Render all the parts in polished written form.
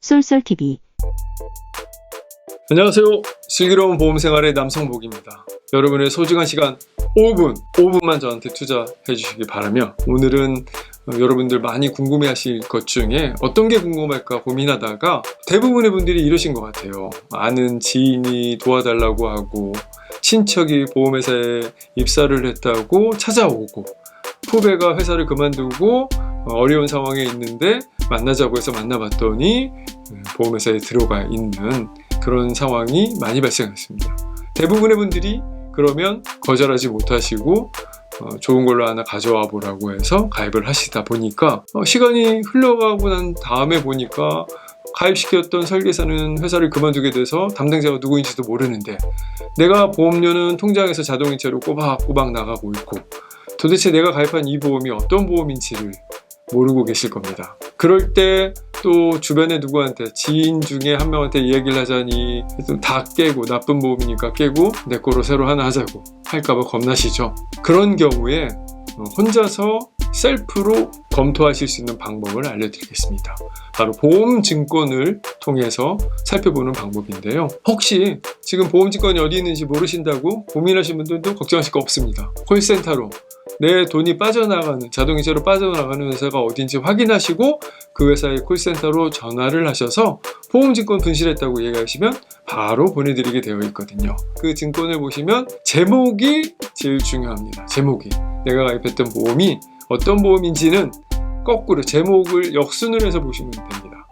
쏠쏠TV. 안녕하세요. 슬기로운 보험생활의 남성복입니다. 여러분의 소중한 시간 5분만 저한테 투자해 주시기 바라며, 오늘은 여러분들 많이 궁금해하실 것 중에 어떤 게 궁금할까 고민하다가 대부분의 분들이 이러신 것 같아요. 아는 지인이 도와달라고 하고, 친척이 보험회사에 입사를 했다고 찾아오고, 후배가 회사를 그만두고 어려운 상황에 있는데 만나자고 해서 만나봤더니 보험회사에 들어가 있는 그런 상황이 많이 발생했습니다. 대부분의 분들이 그러면 거절하지 못하시고 좋은 걸로 하나 가져와 보라고 해서 가입을 하시다 보니까 시간이 흘러가고 난 다음에 보니까 가입시켰던 설계사는 회사를 그만두게 돼서 담당자가 누구인지도 모르는데, 내가 보험료는 통장에서 자동이체로 꼬박꼬박 나가고 있고, 도대체 내가 가입한 이 보험이 어떤 보험인지를 모르고 계실 겁니다. 그럴 때 또 주변에 누구한테, 지인 중에 한 명한테 이야기를 하자니 다 깨고, 나쁜 보험이니까 깨고 내 거로 새로 하나 하자고 할까봐 겁나시죠? 그런 경우에 혼자서 셀프로 검토하실 수 있는 방법을 알려드리겠습니다. 바로 보험증권을 통해서 살펴보는 방법인데요. 혹시 지금 보험증권이 어디 있는지 모르신다고 고민하시는 분들도 걱정하실 거 없습니다. 콜센터로 내 돈이 빠져나가는, 자동이체로 빠져나가는 회사가 어딘지 확인하시고 그 회사의 콜센터로 전화를 하셔서 보험증권 분실했다고 얘기하시면 바로 보내드리게 되어 있거든요. 그 증권을 보시면 제목이 제일 중요합니다. 제목이, 내가 가입했던 보험이 어떤 보험인지는 거꾸로 제목을 역순으로 해서 보시면 됩니다.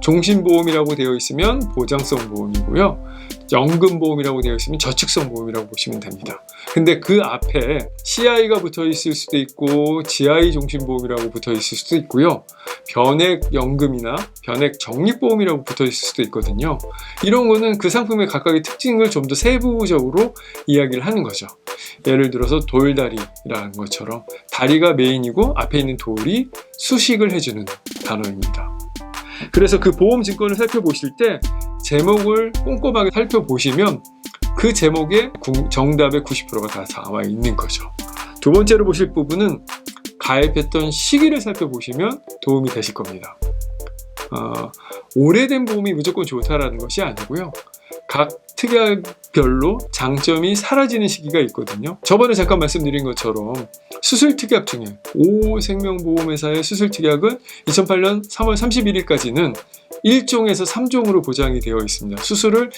종신보험이라고 되어 있으면 보장성 보험이고요, 연금보험이라고 되어 있으면 저축성 보험이라고 보시면 됩니다. 근데 그 앞에 CI가 붙어 있을 수도 있고 GI 종신보험이라고 붙어 있을 수도 있고요, 변액연금이나 변액적립보험이라고 붙어 있을 수도 있거든요. 이런 거는 그 상품의 각각의 특징을 좀 더 세부적으로 이야기를 하는 거죠. 예를 들어서 돌다리라는 것처럼 다리가 메인이고 앞에 있는 돌이 수식을 해주는 단어입니다. 그래서 그 보험증권을 살펴보실 때 제목을 꼼꼼하게 살펴보시면 그 제목에 정답의 90%가 다 나와 있는 거죠. 두 번째로 보실 부분은 가입했던 시기를 살펴보시면 도움이 되실 겁니다. 오래된 보험이 무조건 좋다라는 것이 아니고요, 각 특약별로 장점이 사라지는 시기가 있거든요. 저번에 잠깐 말씀드린 것처럼 수술특약 중에 5생명보험회사의 수술특약은 2008년 3월 31일까지는 1종에서 3종으로 보장이 되어 있습니다. 수술을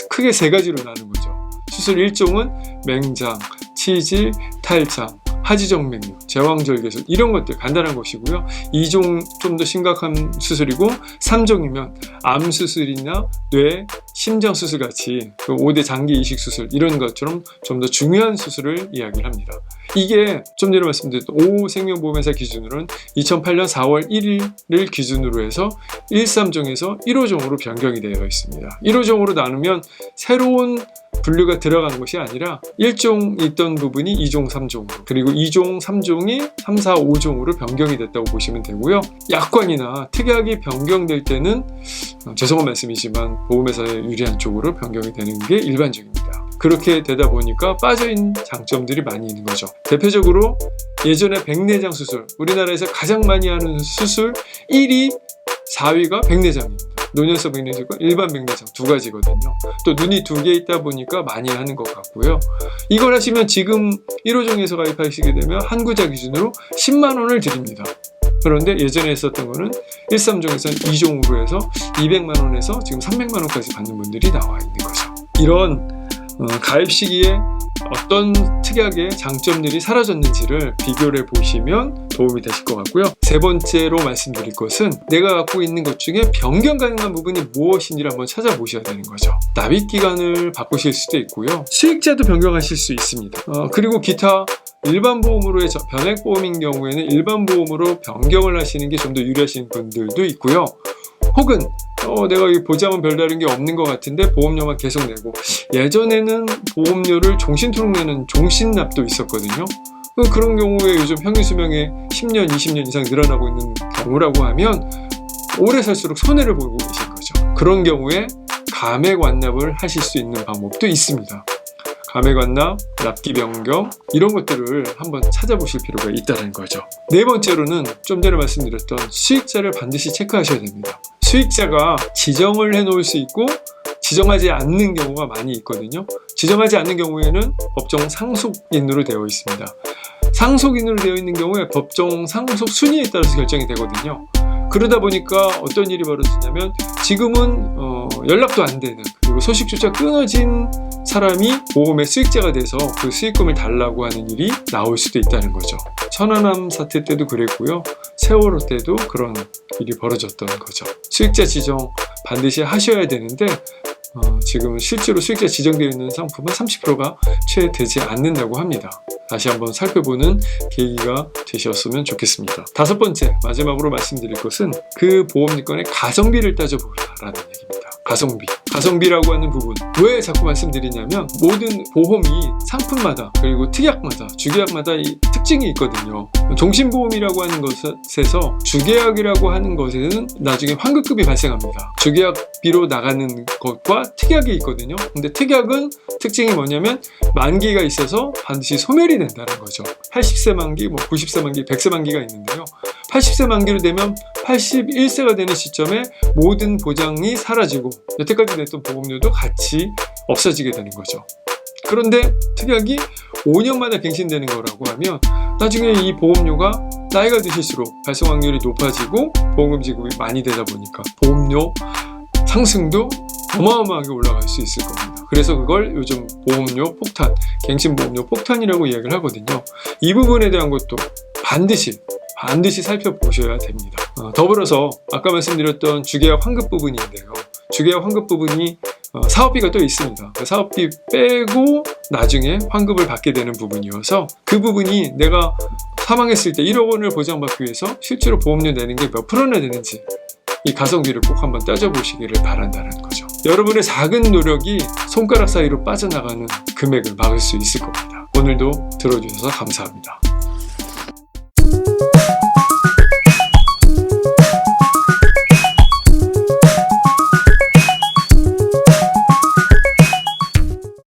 크게 세 가지로 나누는 거죠. 수술 1종은 맹장, 치질, 탈장, 하지정맥류, 제왕절개술, 이런 것들 간단한 것이고요. 2종 좀 더 심각한 수술이고, 3종이면 암수술이나 뇌, 심장수술 같이 5대 장기 이식 수술, 이런 것처럼 좀 더 중요한 수술을 이야기를 합니다. 이게 좀 전에 말씀드렸던 5생명보험회사 기준으로는 2008년 4월 1일을 기준으로 해서 13종에서 1호종으로 변경이 되어 있습니다. 1호종으로 나누면 새로운 분류가 들어간 것이 아니라 1종 있던 부분이 2종, 3종으로, 그리고 2종, 3종이 3, 4, 5종으로 변경이 됐다고 보시면 되고요. 약관이나 특약이 변경될 때는 죄송한 말씀이지만 보험회사에 유리한 쪽으로 변경이 되는 게 일반적입니다. 그렇게 되다 보니까 빠져있는 장점들이 많이 있는 거죠. 대표적으로 예전에 백내장 수술, 우리나라에서 가장 많이 하는 수술 1위, 4위가 백내장입니다. 노년성 백내장과 일반 백내장 두 가지거든요. 또 눈이 두 개 있다 보니까 많이 하는 것 같고요. 이걸 하시면 지금 1호종에서 가입하시게 되면 한 구자 기준으로 10만 원을 드립니다. 그런데 예전에 했었던 거는 13종에서 2종으로 해서 200만 원에서 지금 300만 원까지 받는 분들이 나와 있는 거죠. 이런 가입 시기에 어떤 특약의 장점들이 사라졌는지를 비교를 해보시면 도움이 되실 것 같고요. 세 번째로 말씀드릴 것은 내가 갖고 있는 것 중에 변경 가능한 부분이 무엇인지를 한번 찾아보셔야 되는 거죠. 납입기간을 바꾸실 수도 있고요, 수익자도 변경하실 수 있습니다. 그리고 기타 일반 보험으로의 변액보험인 경우에는 일반 보험으로 변경을 하시는 게 좀 더 유리하신 분들도 있고요. 혹은 내가 이 보장은 별다른 게 없는 것 같은데 보험료만 계속 내고, 예전에는 보험료를 종신토록 내는 종신납도 있었거든요. 그런 경우에 요즘 평균 수명이 10년, 20년 이상 늘어나고 있는 경우라고 하면 오래 살수록 손해를 보고 계신 거죠. 그런 경우에 감액 완납을 하실 수 있는 방법도 있습니다. 감액완납, 납기 변경 이런 것들을 한번 찾아보실 필요가 있다는 거죠. 네 번째로는 좀 전에 말씀드렸던 수익자를 반드시 체크하셔야 됩니다. 수익자가 지정을 해놓을 수 있고 지정하지 않는 경우가 많이 있거든요. 지정하지 않는 경우에는 법정 상속인으로 되어 있습니다. 상속인으로 되어 있는 경우에 법정 상속 순위에 따라서 결정이 되거든요. 그러다 보니까 어떤 일이 벌어지냐면 지금은 연락도 안 되는, 그리고 소식조차 끊어진 사람이 보험의 수익자가 돼서 그 수익금을 달라고 하는 일이 나올 수도 있다는 거죠. 천안함 사태 때도 그랬고요. 세월호 때도 그런 일이 벌어졌던 거죠. 수익자 지정 반드시 하셔야 되는데 지금은 실제로 수익자 지정되어 있는 상품은 30%가 채 되지 않는다고 합니다. 다시 한번 살펴보는 계기가 되셨으면 좋겠습니다. 다섯 번째, 마지막으로 말씀드릴 것은 그 보험리권의 가성비를 따져보라라는 얘기입니다. 가성비라고 하는 부분, 왜 자꾸 말씀드리냐면 모든 보험이 상품마다 그리고 특약마다 주계약마다 이 특징이 있거든요. 종신보험이라고 하는 것에서 주계약이라고 하는 것에는 나중에 환급금이 발생합니다. 주계약비로 나가는 것과 특약이 있거든요. 근데 특약은 특징이 뭐냐면 만기가 있어서 반드시 소멸이 된다는 거죠. 80세 만기, 90세 만기, 100세 만기가 있는데요. 80세 만기로 되면 81세가 되는 시점에 모든 보장이 사라지고 여태까지 냈던 보험료도 같이 없어지게 되는 거죠. 그런데 특약이 5년마다 갱신되는 거라고 하면 나중에 이 보험료가 나이가 드실수록 발생 확률이 높아지고 보험금 지급이 많이 되다 보니까 보험료 상승도 어마어마하게 올라갈 수 있을 겁니다. 그래서 그걸 요즘 보험료 폭탄, 갱신보험료 폭탄이라고 이야기를 하거든요. 이 부분에 대한 것도 반드시 살펴보셔야 됩니다. 더불어서 아까 말씀드렸던 주계약 환급 부분인데요. 주계약 환급 부분이 사업비가 또 있습니다. 그 사업비 빼고 나중에 환급을 받게 되는 부분이어서 그 부분이 내가 사망했을 때 1억 원을 보장받기 위해서 실제로 보험료 내는 게 몇 프로나 되는지 이 가성비를 꼭 한번 따져보시기를 바란다는 거죠. 여러분의 작은 노력이 손가락 사이로 빠져나가는 금액을 막을 수 있을 겁니다. 오늘도 들어주셔서 감사합니다.